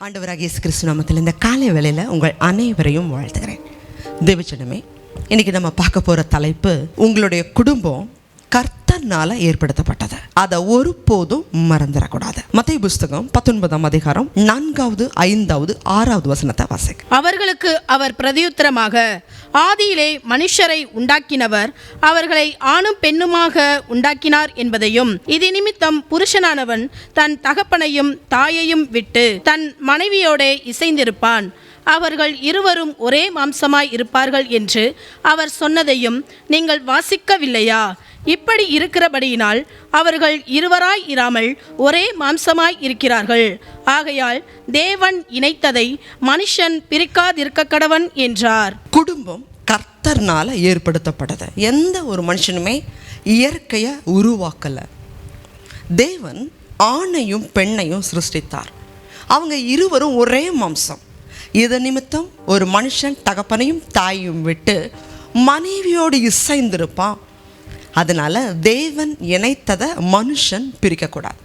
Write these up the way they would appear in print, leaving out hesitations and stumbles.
ஆண்டவராகிய இயேசு கிறிஸ்து நாமத்தில் இந்த காலை வேளையில் உங்கள் அனைவரையும் வாழ்த்துகிறேன். தேவஜனமே, இன்னைக்கு நம்ம பார்க்க போகிற தலைப்பு, உங்களுடைய குடும்பம் கர்த்தர்னால ஏற்படுத்தப்பட்டது, அதை ஒருபோதும் மறந்துடக்கூடாது. மத்தேயு புஸ்தகம் 19ஆம் அதிகாரம் 4வது 5வது 6வது வசனத்தை வாசிக்க. அவர்களுக்கு அவர் பிரதியுத்தரமாக, ஆதியிலே மனுஷரை உண்டாக்கினவர் அவர்களை ஆணும் பெண்ணுமாக உண்டாக்கினார் என்பதையும், இது நிமித்தம் புருஷனானவன் தன் தகப்பனையும் தாயையும் விட்டு தன் மனைவியோடே இசைந்திருப்பான், அவர்கள் இருவரும் ஒரே மாம்சமாய் இருப்பார்கள் என்று அவர் சொன்னதையும் நீங்கள் வாசிக்கவில்லையா? இப்படி இருக்கிறபடியினால் அவர்கள் இருவராய் இராமல் ஒரே மாம்சமாய் இருக்கிறார்கள். ஆகையால் தேவன் இணைத்ததை மனுஷன் பிரிக்காதிருக்க கடவன் என்றார். குடும்பம் கர்த்தர்னால ஏற்படுத்தப்பட்டது. எந்த ஒரு மனுஷனுமே இயற்கையை உருவாக்கல. தேவன் ஆணையும் பெண்ணையும் சிருஷ்டித்தார். அவங்க இருவரும் ஒரே மாம்சம். இது நிமித்தம் ஒரு மனுஷன் தகப்பனையும் தாயையும் விட்டு மனைவியோடு இசைந்திருப்பான். அதனால் தேவன் இணைத்ததை மனுஷன் பிரிக்கக்கூடாது.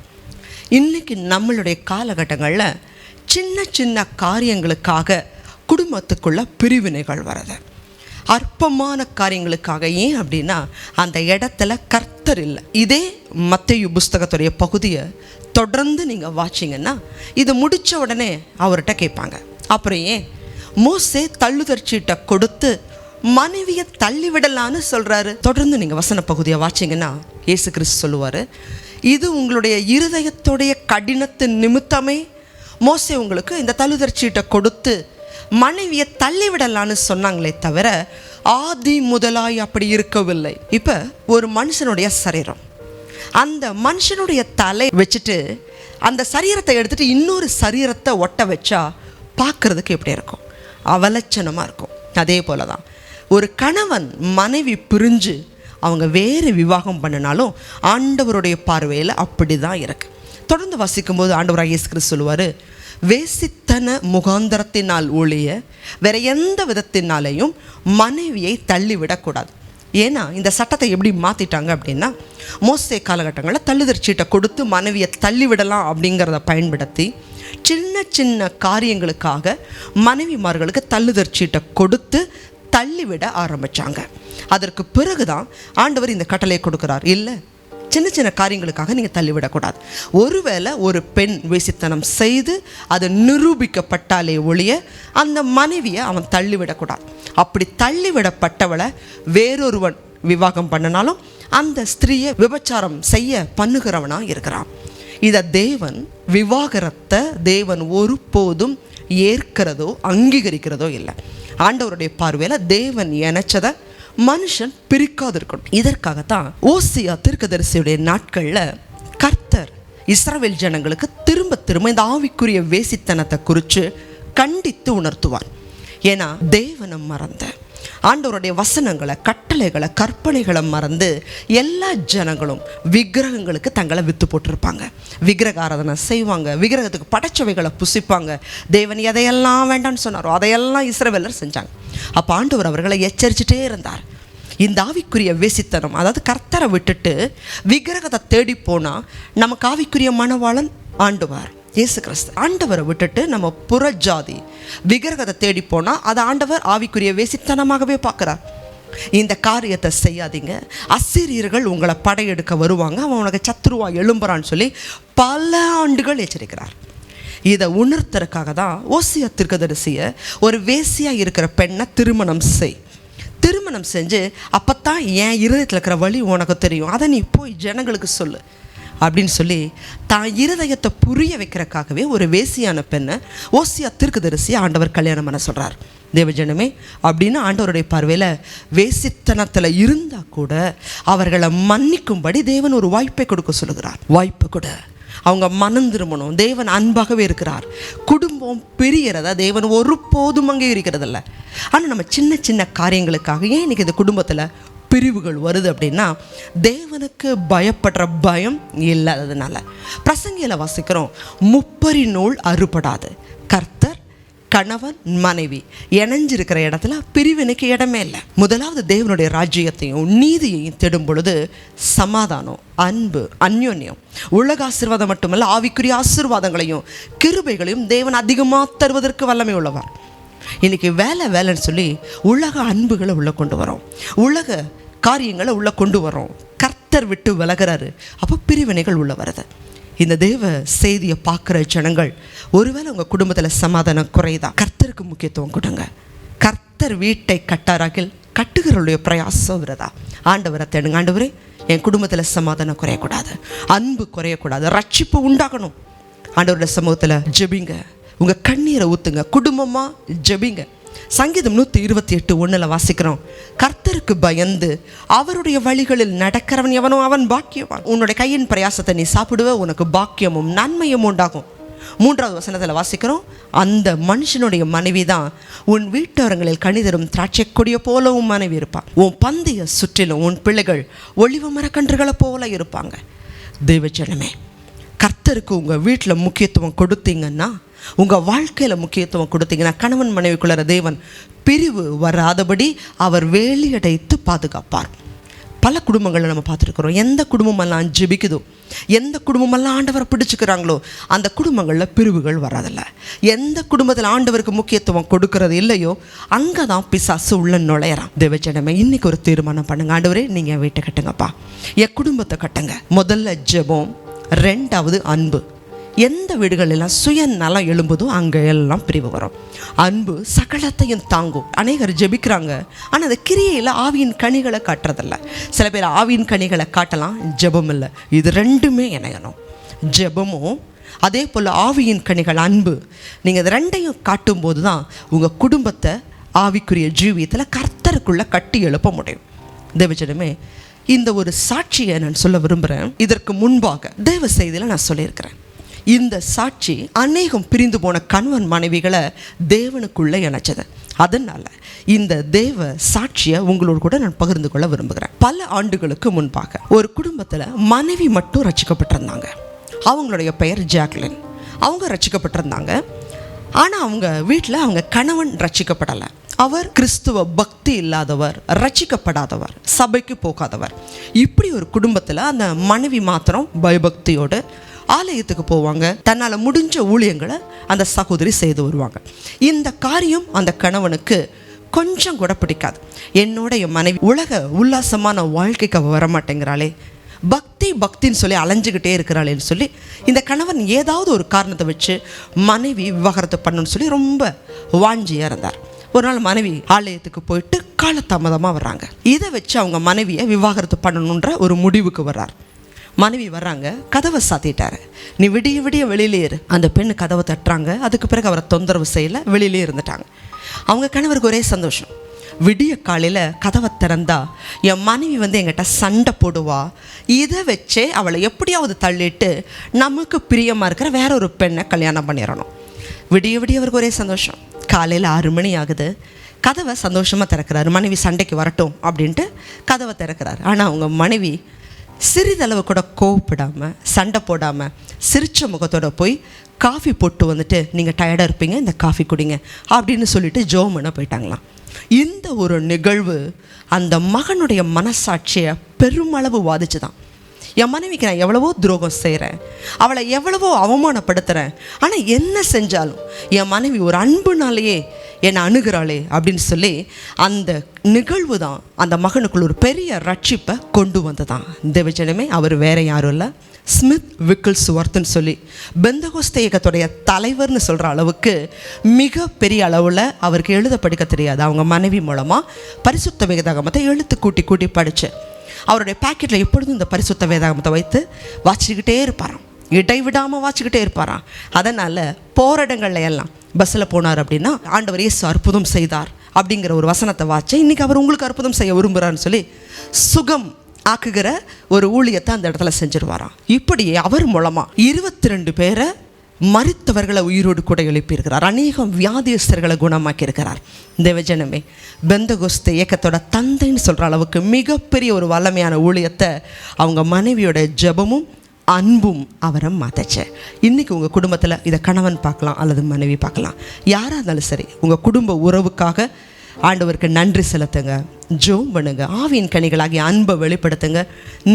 இன்றைக்கி நம்மளுடைய காலகட்டங்களில் சின்ன சின்ன காரியங்களுக்காக குடும்பத்துக்குள்ள பிரிவினைகள் வருது. அற்பமான காரியங்களுக்காக. ஏன் அப்படின்னா அந்த இடத்துல கர்த்தர் இல்லை. இதே மத்தேயு புஸ்தகத்துடைய பகுதியை தொடர்ந்து நீங்கள் வாட்சிங்கன்னா, இது முடித்த உடனே அவர்கிட்ட கேட்பாங்க, அப்புறம் ஏன் மோசே தள்ளுதற்சீட்டை கொடுத்து மனைவியை தள்ளிவிடலான்னு சொல்கிறாரு. தொடர்ந்து நீங்கள் வசன பகுதியை வாட்சிங்கன்னா இயேசு கிறிஸ்து சொல்லுவார், இது உங்களுடைய இருதயத்துடைய கடினத்தின் நிமித்தமே மோசே உங்களுக்கு இந்த தள்ளுதற்சீட்டை கொடுத்து மனைவியை தள்ளிவிடலான்னு சொன்னாங்களே தவிர ஆதி முதலாய் அப்படி இருக்கவில்லை. இப்போ ஒரு மனுஷனுடைய சரீரம், அந்த மனுஷனுடைய தலை வச்சுட்டு அந்த சரீரத்தை எடுத்துகிட்டு இன்னொரு சரீரத்தை ஒட்ட வச்சா பார்க்குறதுக்கு எப்படி இருக்கும்? அவலட்சணமாக இருக்கும். அதே போல தான் ஒரு கணவன் மனைவி பிரிஞ்சு அவங்க வேறு விவாகம் பண்ணினாலும் ஆண்டவருடைய பார்வையில் அப்படி தான் இருக்குது. தொடர்ந்து வாசிக்கும்போது ஆண்டவராகிய இயேசு கிறிஸ்து சொல்லுவார், வேசித்தன முகாந்தரத்தினால் ஒழிய வேறு எந்த விதத்தினாலேயும் மனைவியை தள்ளிவிடக்கூடாது. ஏன்னா இந்த சட்டத்தை எப்படி மாற்றிட்டாங்க அப்படின்னா, மோசே காலகட்டங்களில் தள்ளுதற்சீட்டை கொடுத்து மனைவியை தள்ளிவிடலாம் அப்படிங்கிறத பயன்படுத்தி சின்ன சின்ன காரியங்களுக்காக மனைவிமார்களுக்கு தள்ளுதற்சீட்டை கொடுத்து தள்ளிவிட ஆரம்பித்தாங்க. அதற்கு பிறகு தான் ஆண்டவர் இந்த கட்டளையை கொடுக்குறார், இல்லை சின்ன சின்ன காரியங்களுக்காக நீங்கள் தள்ளிவிடக்கூடாது. ஒருவேளை ஒரு பெண் வேசித்தனம் செய்து அது நிரூபிக்கப்பட்டாலே ஒழிய அந்த மனைவியை அவன் தள்ளிவிடக்கூடாது. அப்படி தள்ளிவிடப்பட்டவளை வேறொருவன் விவாகம் பண்ணினாலும் அந்த ஸ்திரீயை விபச்சாரம் செய்ய பண்ணுகிறவனாக இருக்கிறான். இதை தேவன், விவாகரத்தை தேவன் ஒருபோதும் ஏற்கிறதோ அங்கீகரிக்கிறதோ இல்லை. ஆண்டவருடைய பார்வையில் தேவன் இணைச்சதை மனுஷன் பிரிக்காதிருக்கணும். இதற்காகத்தான் ஓசியா தீர்க்கதரிசியுடைய நாட்களில் கர்த்தர் இஸ்ரவேல் ஜனங்களுக்கு திரும்ப திரும்ப இந்த ஆவிக்குரிய வேசித்தனத்தை குறித்து கண்டித்து உணர்த்துவார். ஏன்னா தேவனை மறந்த, ஆண்டவருடைய வசனங்களை, கட்டளைகளை, கற்பனைகளை மறந்து எல்லா ஜனங்களும் விக்கிரகங்களுக்கு தங்களை விற்று போட்டிருப்பாங்க. விக்கிரக ஆராதனை செய்வாங்க, விக்கிரகத்துக்கு படைச்சவைகளை புசிப்பாங்க. தேவன் எதையெல்லாம் வேண்டாம்னு சொன்னாரோ அதையெல்லாம் இஸ்ரவேலர் செஞ்சாங்க. அப்போ ஆண்டவர் அவர்களை எச்சரிச்சுட்டே இருந்தார். இந்த ஆவிக்குரிய வேசித்தனம், அதாவது கர்த்தரை விட்டுட்டு விக்கிரகத்தை தேடி போனால் நமக்கு ஆவிக்குரிய மணவாளன் ஆண்டவர் இயேசு கிறிஸ்து. ஆண்டவரை விட்டுட்டு நம்ம புறஜாதி விக்கிரகத்தை தேடி போனால் அதை ஆண்டவர் ஆவிக்குரிய வேசித்தனமாகவே பார்க்குறார். இந்த காரியத்தை செய்யாதீங்க, அசீரியர்கள் உங்களை படையெடுக்க வருவாங்க, அவன் உனக்கு சத்துருவா எழும்புறான்னு சொல்லி பல ஆண்டுகள் எச்சரிக்கிறார். இதை உணர்த்துறதுக்காக தான் ஓசியா தீர்க்கதரிசியை ஒரு வேசியாக இருக்கிற பெண்ணை திருமணம் செஞ்சு, அப்போத்தான் என் இருதயத்தில் இருக்கிற வழி உனக்கு தெரியும், அதை நீ போய் ஜனங்களுக்கு சொல்லு அப்படின்னு சொல்லி தான் இருதயத்தை புரிய வைக்கிறக்காகவே ஒரு வேசியான பெண்ணை ஓசியா தீர்க்கதரிசியை ஆண்டவர் கல்யாணம் பண்ண சொல்கிறார். தேவஜனமே, அப்படின்னு ஆண்டவருடைய பார்வையில் வேசித்தனத்தில் இருந்தால் கூட அவர்களை மன்னிக்கும்படி தேவன் ஒரு வாய்ப்பை கொடுக்க சொல்லுகிறார். வாய்ப்பு கூட அவங்க மனம் திரும்பணும். தேவன் அன்பாகவே இருக்கிறார். குடும்பம் பிரியறதா தேவன் ஒருபோதும் அங்கே இருக்கிறதில்ல. ஆனால் நம்ம சின்ன சின்ன காரியங்களுக்காக ஏன் இன்றைக்கி இந்த குடும்பத்தில் பிரிவுகள் வருது அப்படின்னா, தேவனுக்கு பயப்படுற பயம் இல்லாததுனால. பிரசங்கியில் வாசிக்கிறோம், முப்பரி நூல் அறுபடாது, கர்த்தர் கணவன் மனைவி இணைஞ்சிருக்கிற இடத்துல பிரிவினைக்கு இடமே இல்லை. முதலாவது தேவனுடைய ராஜ்யத்தையும் நீதியையும் தேடும் பொழுது சமாதானம், அன்பு, அந்யோன்யம், உலக ஆசீர்வாதம் மட்டுமல்ல ஆவிக்குரிய ஆசீர்வாதங்களையும் கிருபைகளையும் தேவன் அதிகமாக தருவதற்கு வல்லமை உள்ளவர். இன்னைக்கு வேலைன்னு சொல்லி உலக அன்புகளை உள்ள கொண்டு வரோம், உலக காரியங்களை உள்ள கொண்டு வரோம். கர்த்தர் விட்டு விலகிறாரு, அப்போ பிரிவினைகள் உள்ள வருது. இந்த தேவ செய்தியை பார்க்குற ஜனங்கள், ஒருவேளை உங்கள் குடும்பத்தில் சமாதானம் குறையுதா, கர்த்தருக்கு முக்கியத்துவம் கொடுங்க. கர்த்தர் வீட்டை கட்டாராகில் கட்டுகிறவருடைய பிரயாசம் விரதா. ஆண்டவரை தேடுங்க. ஆண்டவரே, என் குடும்பத்தில் சமாதானம் குறையக்கூடாது, அன்பு குறையக்கூடாது, ரட்சிப்பு உண்டாகணும். ஆண்டவருடைய சமூகத்தில் ஜெபிங்க, உங்கள் கண்ணீரை ஊற்றுங்க, குடும்பமாக ஜெபிங்க. சங்கீதம் 128:1 வாசிக்கிறோம், கர்த்தருக்கு பயந்து அவருடைய வழிகளில் நடக்கிறவன் எவனோ அவன் பாக்கியவான். உன்னுடைய கையின் பிரயாசத்தை நீ சாப்பிடுவ, உனக்கு பாக்கியமும் நன்மையும் உண்டாகும். 3வது வசனத்தில் வாசிக்கிறோம், அந்த மனுஷனுடைய மனைவி தான் உன் வீட்டோரங்களில் கனிதரும் திராட்சை கொடிய போல உன் மனைவி இருப்பான். உன் பந்திய சுற்றிலும் உன் பிள்ளைகள் ஒளிவ மரக்கன்றுகளை போல இருப்பாங்க. தேவஜனமே, கர்த்தருக்கு உங்கள் வீட்டில் முக்கியத்துவம் கொடுத்தீங்கன்னா, உங்கள் வாழ்க்கையில் முக்கியத்துவம் கொடுத்தீங்கன்னா, கணவன் மனைவிக்குள்ள தேவன் பிரிவு வராதபடி அவர் வேலியடைத்து பாதுகாப்பார். பல குடும்பங்களில் நம்ம பார்த்துருக்குறோம், எந்த குடும்பமெல்லாம் ஜெபிக்குதோ, எந்த குடும்பமெல்லாம் ஆண்டவரை பிடிச்சிக்கிறாங்களோ அந்த குடும்பங்களில் பிரிவுகள் வராதில்ல. எந்த குடும்பத்தில் ஆண்டவருக்கு முக்கியத்துவம் கொடுக்கறது இல்லையோ அங்கே தான் பிசாசு உள்ள நுழையிறான். தேவஜனமே, இன்னைக்கு ஒரு தீர்மானம் பண்ணுங்க. ஆண்டவரே, நீங்கள் வீட்டை கட்டுங்கப்பா, என் குடும்பத்தை கட்டுங்க. முதல்ல ஜெபம், 2வது அன்பு. எந்த வீடுகளெல்லாம் சுயநலம் எழும்புதோ அங்கே எல்லாம் பிரிவு வரும். அன்பு சகலத்தையும் தாங்கும். அநேகர் ஜெபிக்கிறாங்க, ஆனால் அந்த கிரியையில் ஆவியின் கனிகளை காட்டுறதில்ல. சில பேர் ஆவியின் கனிகளை காட்டலாம், ஜெபம் இல்லை. இது ரெண்டுமே இணையணும். ஜெபமும் அதே போல் ஆவியின் கனிகள் அன்பு, நீங்கள் இது ரெண்டையும் காட்டும்போது தான் உங்கள் குடும்பத்தை ஆவிக்குரிய ஜீவியத்தில் கர்த்தருக்குள்ளே கட்டி எழுப்ப முடியும். தேவஜனமே, இந்த ஒரு சாட்சியை நான் சொல்ல விரும்புகிறேன். இதற்கு முன்பாக தேவ செய்தியில் நான் சொல்லியிருக்கிறேன். இந்த சாட்சி அநேகம் பிரிந்து போன கணவன் மனைவிகளை தேவனுக்குள்ளே இணைச்சது. அதனால் இந்த தேவ சாட்சியை உங்களோடு கூட நான் பகிர்ந்து கொள்ள விரும்புகிறேன். பல ஆண்டுகளுக்கு முன்பாக ஒரு குடும்பத்தில் மனைவி மட்டும் ரட்சிக்கப்பட்டிருந்தாங்க. அவங்களுடைய பெயர் ஜாக்லின். அவங்க ரட்சிக்கப்பட்டிருந்தாங்க. ஆனால் அவங்க வீட்டில் அவங்க கணவன் ரட்சிக்கப்படலை. அவர் கிறிஸ்துவ பக்தி இல்லாதவர், ரட்சிக்கப்படாதவர், சபைக்கு போகாதவர். இப்படி ஒரு குடும்பத்தில் அந்த மனைவி மாத்திரம் பயபக்தியோடு ஆலயத்துக்கு போவாங்க. தன்னால் முடிஞ்ச ஊழியங்களை அந்த சகோதரி செய்து வருவாங்க. இந்த காரியம் அந்த கணவனுக்கு கொஞ்சம் கூட பிடிக்காது. என்னோட என் மனைவி உலக உல்லாசமான வாழ்க்கைக்கு அவள் வரமாட்டேங்கிறாளே, பக்தின்னு சொல்லி அலைஞ்சிக்கிட்டே இருக்கிறாளேன்னு சொல்லி இந்த கணவன் ஏதாவது ஒரு காரணத்தை வச்சு மனைவி விவாகரத்து பண்ணணும்னு சொல்லி ரொம்ப வாஞ்சியாக இருந்தார். ஒரு நாள் மனைவி ஆலயத்துக்கு போயிட்டு காலதாமதமாக வர்றாங்க. இதை வச்சு அவங்க மனைவியை விவாகரத்து பண்ணணுன்ற ஒரு முடிவுக்கு வர்றார். மனைவி வர்றாங்க, கதவை சாத்திட்டாரு. நீ விடிய விடிய வெளியிலே இரு. அந்த பெண்ணு கதவை தட்டுறாங்க. அதுக்கு பிறகு அவரை தொந்தரவு செய்யலை, வெளியிலே இருந்துட்டாங்க. அவங்க கணவருக்கு ஒரே சந்தோஷம். விடிய காலையில் கதவை திறந்தா என் மனைவி எங்கிட்ட சண்டை போடுவா, இதை வச்சே அவளை எப்படியாவது தள்ளிட்டு நமக்கு பிரியமாக இருக்கிற வேற ஒரு பெண்ணை கல்யாணம் பண்ணிடணும். விடிய விடிய அவருக்கு ஒரே சந்தோஷம். காலையில் 6 மணி ஆகுது. கதவை சந்தோஷமாக திறக்கிறாரு. மனைவி சண்டைக்கு வரட்டும் அப்படின்ட்டு கதவை திறக்கிறாரு. ஆனால் அவங்க மனைவி சிறிதளவு கூட கோவப்படாமல், சண்டை போடாமல், சிரிச்ச முகத்தோட போய் காஃபி போட்டு வந்துட்டு, நீங்கள் டயர்டாக இருப்பீங்க, இந்த காஃபி குடிங்க அப்படின்னு சொல்லிட்டு ஜோம் பண்ண போயிட்டாங்களாம். இந்த ஒரு நிகழ்வு அந்த மகனுடைய மனசாட்சியை பெருமளவு வாதிச்சு தான். என் மனைவிக்கு நான் எவ்வளவோ துரோகம் செய்கிறேன், அவளை எவ்வளவோ அவமானப்படுத்துகிறேன், ஆனால் என்ன செஞ்சாலும் என் மனைவி ஒரு அன்புனாலேயே என்னை அணுகிறாளே அப்படின்னு சொல்லி அந்த நிகழ்வு தான் அந்த மகனுக்குள்ள ஒரு பெரிய ரட்சிப்பை கொண்டு வந்ததான். தேவஜனமே, அவர் வேற யாரும் இல்லை, ஸ்மித் விக்கிள்ஸ்வொர்த்னு சொல்லி பெந்தகோஸ்தே இயக்கத்துடைய தலைவர்னு சொல்கிற அளவுக்கு மிக பெரிய அளவில் அவருக்கு எழுத படிக்க தெரியாது. அவங்க மனைவி மூலமாக பரிசுத்த வேதாகமத்தை எழுத்து கூட்டி படித்து அவருடைய பாக்கெட்டில் எப்பொழுதும் இந்த பரிசுத்த வேதாகமத்தை வைத்து வாசிச்சுக்கிட்டே இருப்பாராம், இடைவிடாமல் வாசிக்கிட்டே இருப்பாராம். அதனால் போராட்டங்களில் எல்லாம் பஸ்ஸில் போனார் அப்படின்னா ஆண்டவர் இயேசு அற்புதம் செய்தார் அப்படிங்கிற ஒரு வசனத்தை வாச்சு, இன்றைக்கி அவர் உங்களுக்கு அற்புதம் செய்ய விரும்புகிறான்னு சொல்லி சுகம் ஆக்குகிற ஒரு ஊழியத்தை அந்த இடத்துல செஞ்சிருவாராம். இப்படி அவர் மூலமாக 22 பேரை மரித்தவர்களை உயிரோடு கூட எழுப்பியிருக்கிறார். அநேகம் வியாதியஸ்தர்களை குணமாக்கி இருக்கிறார். தேவஜனமே, பெந்தகோஸ்தே இயக்கத்தோட தந்தைன்னு சொல்கிற அளவுக்கு மிகப்பெரிய ஒரு வல்லமையான ஊழியத்தை அவங்க மனைவியோட ஜெபமும் அன்பும் அவரை மாற்றுச்சு. இன்றைக்கி உங்கள் குடும்பத்தில் இதை கணவன் பார்க்கலாம் அல்லது மனைவி பார்க்கலாம். யாராக இருந்தாலும் சரி, உங்கள் குடும்ப உறவுக்காக ஆண்டவருக்கு நன்றி செலுத்துங்க, ஜெபம் பண்ணுங்க, ஆவியின் கனிகளாகிய அன்பை வெளிப்படுத்துங்க.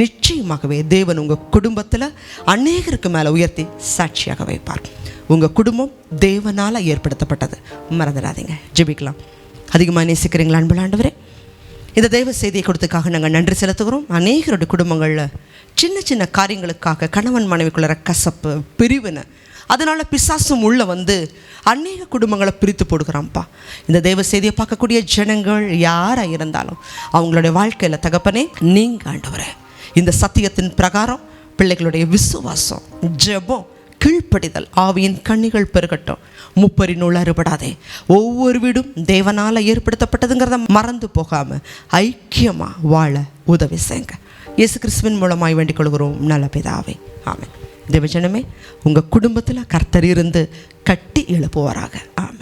நிச்சயமாகவே தேவன் உங்கள் குடும்பத்தில் அநேகருக்கு மேலே உயர்த்தி சாட்சியாக வைப்பார். உங்கள் குடும்பம் தேவனால் ஏற்படுத்தப்பட்டது, மறந்துடாதீங்க. ஜெபிக்கலாம். அதிகமாக நேசிக்கிறீங்களா அன்புள்ள ஆண்டவரே? இந்த தெய்வ செய்தியை கொடுத்ததுக்காக நாங்கள் நன்றி செலுத்துகிறோம். அநேகருடைய குடும்பங்களில் சின்ன சின்ன காரியங்களுக்காக கணவன் மனைவிக்குள்ள கசப்பு, பிரிவினை, அதனால் பிசாசும் உள்ள வந்து அநேக குடும்பங்களை பிரித்து போடுகிறான்ப்பா. இந்த தெய்வ செய்தியை பார்க்கக்கூடிய ஜனங்கள் யாராக இருந்தாலும் அவங்களுடைய வாழ்க்கையில் தகப்பனே நீங்கள் ஆண்டவரே இந்த சத்தியத்தின் பிரகாரம் பிள்ளைகளுடைய விசுவாசம், ஜெபம், கீழ்ப்படிதல், ஆவியின் கண்ணிகள் பெருகட்டும். முப்பரினுள் அறுபடாதே. ஒவ்வொரு வீடும் தேவனால் ஏற்படுத்தப்பட்டதுங்கிறத மறந்து போகாமல் ஐக்கியமாக வாழ உதவி செய்யுங்க. இயேசு கிறிஸ்துவின் மூலமாய் வேண்டிக் கொள்கிறோம் நல்ல பிதாவே, ஆமென். தேவஜனமே, உங்கள் குடும்பத்தில் கர்த்தர் இருந்து கட்டி எழுப்புவாராக. ஆமென்.